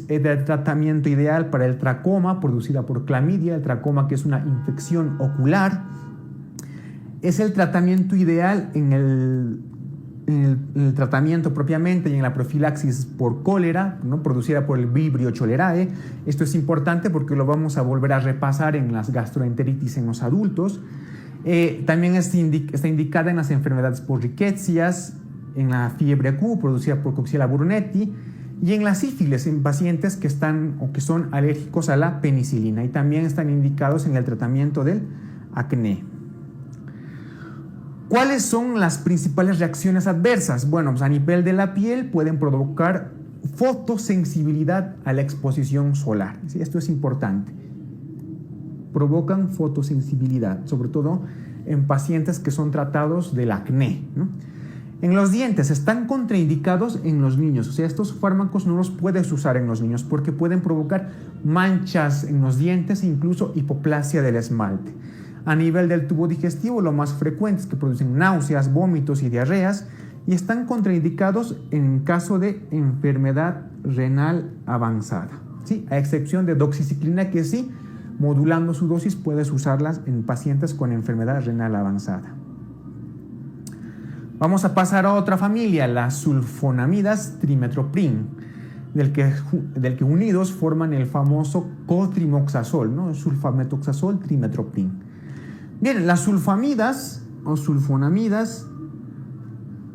el tratamiento ideal para el tracoma producida por clamidia, el tracoma que es una infección ocular. Es el tratamiento ideal en el tratamiento propiamente y en la profilaxis por cólera, ¿no? Producida por el Vibrio cholerae. Esto es importante porque lo vamos a volver a repasar en las gastroenteritis en los adultos. También está indicada en las enfermedades por rickettsias, en la fiebre Q producida por Coxiella burnetii y en la sífilis en pacientes que están o que son alérgicos a la penicilina, y también están indicados en el tratamiento del acné. ¿Cuáles son las principales reacciones adversas? Bueno, pues a nivel de la piel pueden provocar fotosensibilidad a la exposición solar. ¿Sí? Esto es importante. Provocan fotosensibilidad, sobre todo en pacientes que son tratados del acné, ¿no? En los dientes están contraindicados en los niños, o sea, estos fármacos no los puedes usar en los niños porque pueden provocar manchas en los dientes e incluso hipoplasia del esmalte. A nivel del tubo digestivo, lo más frecuente es que producen náuseas, vómitos y diarreas, y están contraindicados en caso de enfermedad renal avanzada, ¿sí? A excepción de doxiciclina, que sí, modulando su dosis puedes usarlas en pacientes con enfermedad renal avanzada. Vamos a pasar a otra familia, las sulfonamidas trimetoprim, del que unidos forman el famoso cotrimoxazol, ¿no? Sulfametoxazol trimetoprim. Bien, las sulfamidas o sulfonamidas,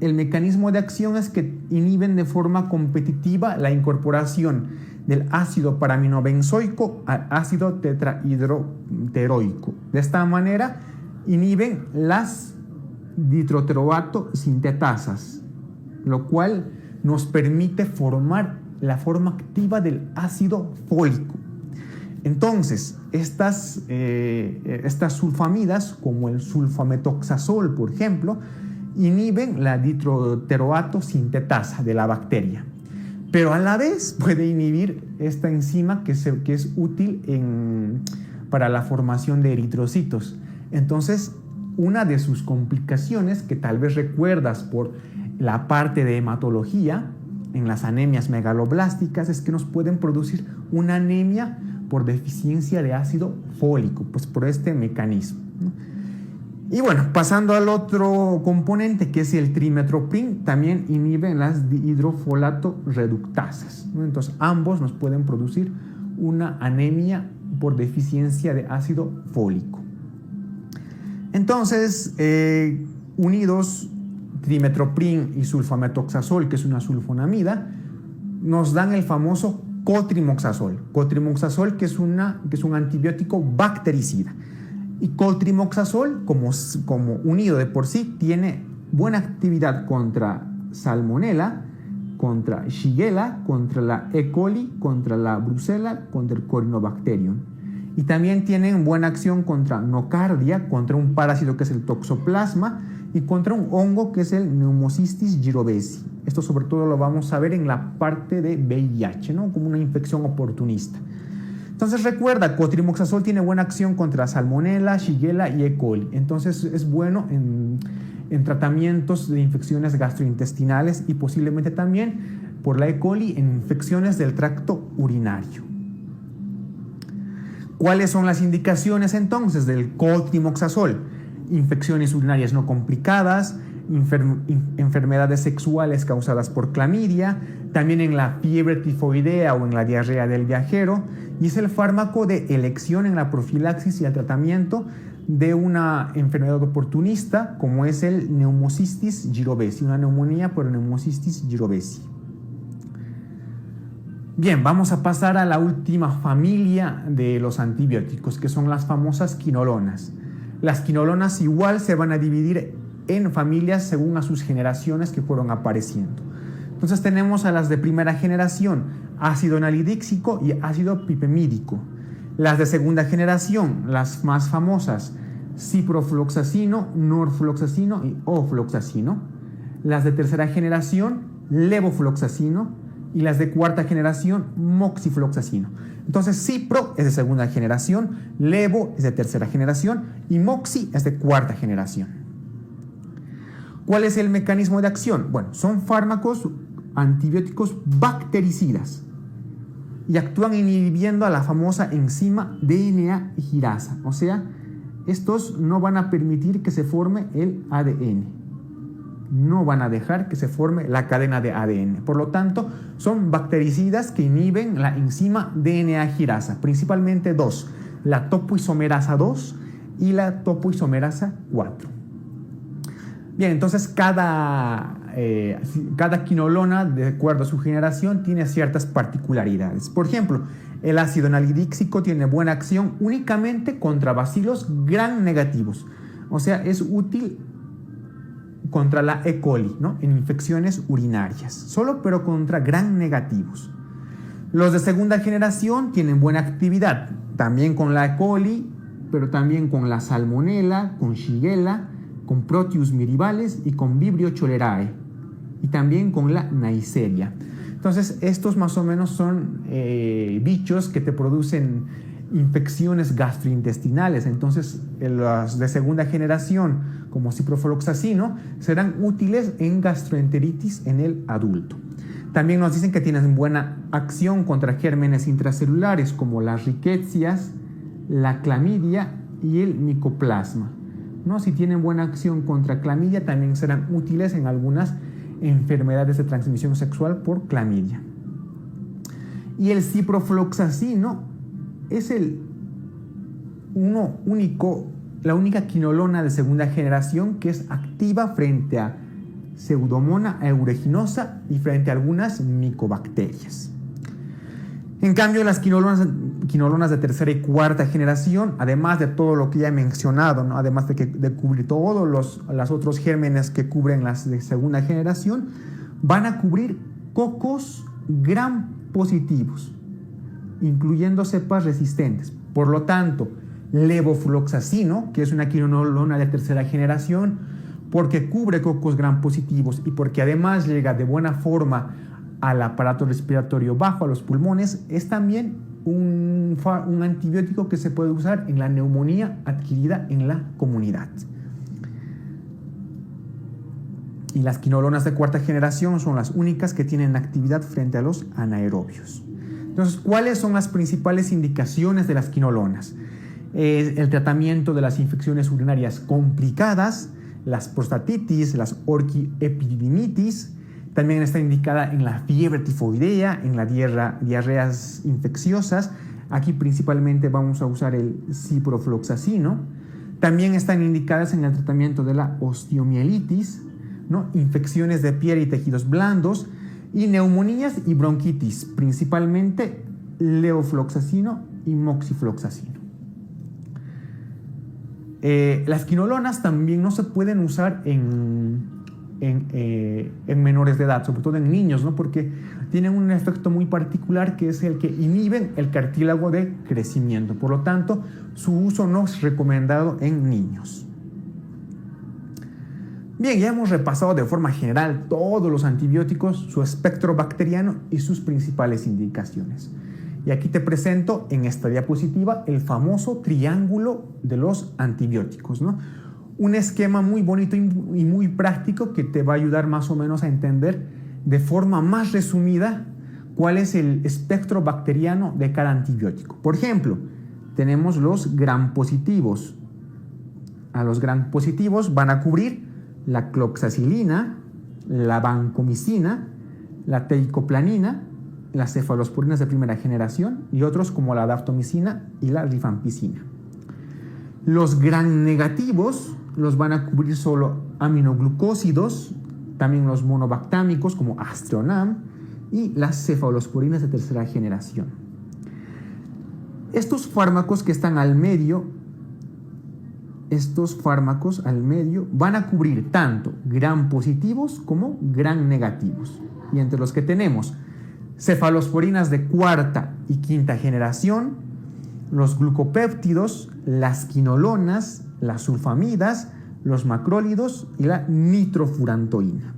el mecanismo de acción es que inhiben de forma competitiva la incorporación del ácido paraminobenzoico al ácido tetrahidroteroico. De esta manera inhiben las ditroteroato sintetasas, lo cual nos permite formar la forma activa del ácido fólico. Entonces, estas sulfamidas, como el sulfametoxazol, por ejemplo, inhiben la ditroteroato sintetasa de la bacteria, pero a la vez puede inhibir esta enzima que es útil para la formación de eritrocitos. Entonces, una de sus complicaciones, que tal vez recuerdas por la parte de hematología en las anemias megaloblásticas, es que nos pueden producir una anemia por deficiencia de ácido fólico, pues por este mecanismo, ¿no? Y bueno, pasando al otro componente, que es el trimetoprim, también inhiben las dihidrofolato reductasas, ¿no? Entonces ambos nos pueden producir una anemia por deficiencia de ácido fólico. Entonces, unidos, trimetoprim y sulfametoxazol, que es una sulfonamida, nos dan el famoso cotrimoxazol. Cotrimoxazol, que es un antibiótico bactericida. Y cotrimoxazol, como unido de por sí, tiene buena actividad contra salmonella, contra shigella, contra la E. coli, contra la brucella, contra el corynebacterium. Y también tienen buena acción contra nocardia, contra un parásito que es el toxoplasma y contra un hongo que es el Pneumocystis jirovecii. Esto sobre todo lo vamos a ver en la parte de VIH, ¿no? Como una infección oportunista. Entonces recuerda, cotrimoxazol tiene buena acción contra salmonella, shigella y E. coli. Entonces es bueno en tratamientos de infecciones gastrointestinales y posiblemente también por la E. coli en infecciones del tracto urinario. ¿Cuáles son las indicaciones entonces del cotrimoxazol? Infecciones urinarias no complicadas, enfermedades sexuales causadas por clamidia, también en la fiebre tifoidea o en la diarrea del viajero, y es el fármaco de elección en la profilaxis y el tratamiento de una enfermedad oportunista como es el Pneumocystis jirovecii, una neumonía por Pneumocystis jirovecii. Bien, vamos a pasar a la última familia de los antibióticos, que son las famosas quinolonas. Las quinolonas igual se van a dividir en familias según a sus generaciones que fueron apareciendo. Entonces tenemos a las de primera generación, ácido nalidíxico y ácido pipemídico. Las de segunda generación, las más famosas, ciprofloxacino, norfloxacino y ofloxacino. Las de tercera generación, levofloxacino. Y las de cuarta generación, moxifloxacino. Entonces, cipro es de segunda generación, levo es de tercera generación y moxi es de cuarta generación. ¿Cuál es el mecanismo de acción? Bueno, son fármacos antibióticos bactericidas y actúan inhibiendo a la famosa enzima DNA girasa. O sea, estos no van a permitir que se forme el ADN. No van a dejar que se forme la cadena de ADN. Por lo tanto, son bactericidas que inhiben la enzima DNA girasa, principalmente dos, la topoisomerasa 2 y la topoisomerasa 4. Bien, entonces cada quinolona, de acuerdo a su generación, tiene ciertas particularidades. Por ejemplo, el ácido nalidíxico tiene buena acción únicamente contra bacilos gram negativos. O sea, es útil contra la E. coli, ¿no? En infecciones urinarias, solo pero contra gram negativos. Los de segunda generación tienen buena actividad, también con la E. coli, pero también con la salmonella, con shigella, con Proteus mirabilis y con Vibrio cholerae, y también con la Neisseria. Entonces, estos más o menos son bichos que te producen infecciones gastrointestinales. Entonces, las de segunda generación, como ciprofloxacino, serán útiles en gastroenteritis en el adulto. También nos dicen que tienen buena acción contra gérmenes intracelulares como las riquecias, la clamidia y el micoplasma, ¿no? Si tienen buena acción contra clamidia, también serán útiles en algunas enfermedades de transmisión sexual por clamidia. Y el ciprofloxacino es la única quinolona de segunda generación que es activa frente a Pseudomonas aeruginosa y frente a algunas micobacterias. En cambio, las quinolonas de tercera y cuarta generación, además de todo lo que ya he mencionado, ¿no? Además de cubrir todos los otros gérmenes que cubren las de segunda generación, van a cubrir cocos gram positivos, incluyendo cepas resistentes. Por lo tanto, levofloxacino, que es una quinolona de tercera generación, porque cubre cocos gram positivos y porque además llega de buena forma al aparato respiratorio bajo, a los pulmones, es también un antibiótico que se puede usar en la neumonía adquirida en la comunidad. Y las quinolonas de cuarta generación son las únicas que tienen actividad frente a los anaerobios. Entonces, ¿cuáles son las principales indicaciones de las quinolonas? El tratamiento de las infecciones urinarias complicadas, las prostatitis, las orquiepididimitis. También está indicada en la fiebre tifoidea, en las diarreas infecciosas. Aquí principalmente vamos a usar el ciprofloxacino. También están indicadas en el tratamiento de la osteomielitis, ¿no? Infecciones de piel y tejidos blandos y neumonías y bronquitis, principalmente levofloxacino y moxifloxacino. Las quinolonas también no se pueden usar en menores de edad, sobre todo en niños, ¿no? Porque tienen un efecto muy particular que es el que inhiben el cartílago de crecimiento. Por lo tanto, su uso no es recomendado en niños. Bien, ya hemos repasado de forma general todos los antibióticos, su espectro bacteriano y sus principales indicaciones. Y aquí te presento en esta diapositiva el famoso triángulo de los antibióticos, ¿no? Un esquema muy bonito y muy práctico que te va a ayudar más o menos a entender de forma más resumida cuál es el espectro bacteriano de cada antibiótico. Por ejemplo, tenemos los gram positivos. A los gram positivos van a cubrir la cloxacilina, la vancomicina, la teicoplanina, las cefalosporinas de primera generación y otros como la daptomicina y la rifampicina. Los gram negativos los van a cubrir solo aminoglucósidos, también los monobactámicos como Aztreonam y las cefalosporinas de tercera generación. Estos fármacos al medio van a cubrir tanto gram positivos como gram negativos. Y entre los que tenemos cefalosporinas de cuarta y quinta generación, los glucopéptidos, las quinolonas, las sulfamidas, los macrólidos y la nitrofurantoína.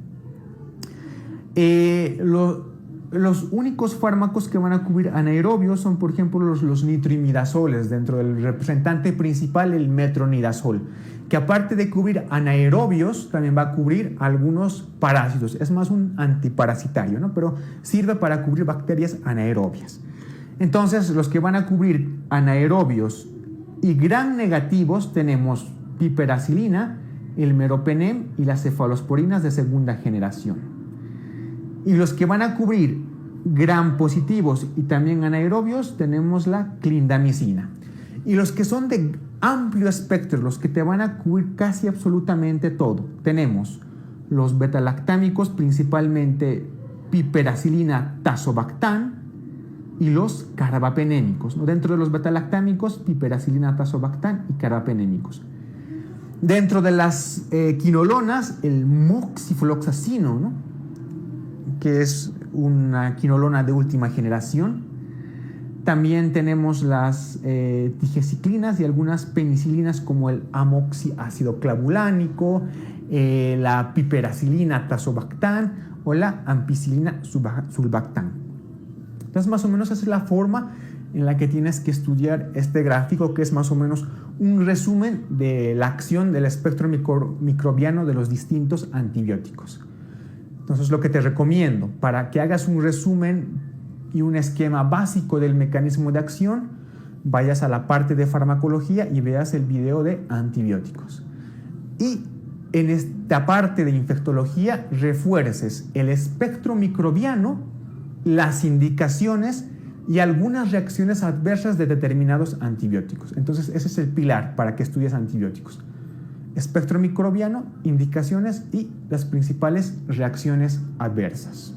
Los únicos fármacos que van a cubrir anaerobios son, por ejemplo, los nitroimidazoles, dentro del representante principal, el metronidazol, que aparte de cubrir anaerobios, también va a cubrir algunos parásitos. Es más un antiparasitario, ¿no? Pero sirve para cubrir bacterias anaerobias. Entonces, los que van a cubrir anaerobios y gram negativos tenemos piperacilina, el meropenem y las cefalosporinas de segunda generación. Y los que van a cubrir gram positivos y también anaerobios tenemos la clindamicina. Y los que son de amplio espectro, los que te van a cubrir casi absolutamente todo, tenemos los betalactámicos, principalmente piperacilina tazobactam, y los carbapenémicos, ¿no? Dentro de los betalactámicos, piperacilina tazobactam y carbapenémicos. Dentro de las quinolonas, el moxifloxacino, ¿no? Que es una quinolona de última generación. También tenemos las tigeciclinas y algunas penicilinas como el amoxiácido clavulánico, la piperacilina tazobactam o la ampicilina sulbactam. Entonces, más o menos esa es la forma en la que tienes que estudiar este gráfico, que es más o menos un resumen de la acción del espectro microbiano de los distintos antibióticos. Entonces, lo que te recomiendo para que hagas un resumen y un esquema básico del mecanismo de acción, vayas a la parte de farmacología y veas el video de antibióticos. Y en esta parte de infectología refuerces el espectro microbiano, las indicaciones y algunas reacciones adversas de determinados antibióticos. Entonces, ese es el pilar para que estudies antibióticos. Espectro microbiano, indicaciones y las principales reacciones adversas.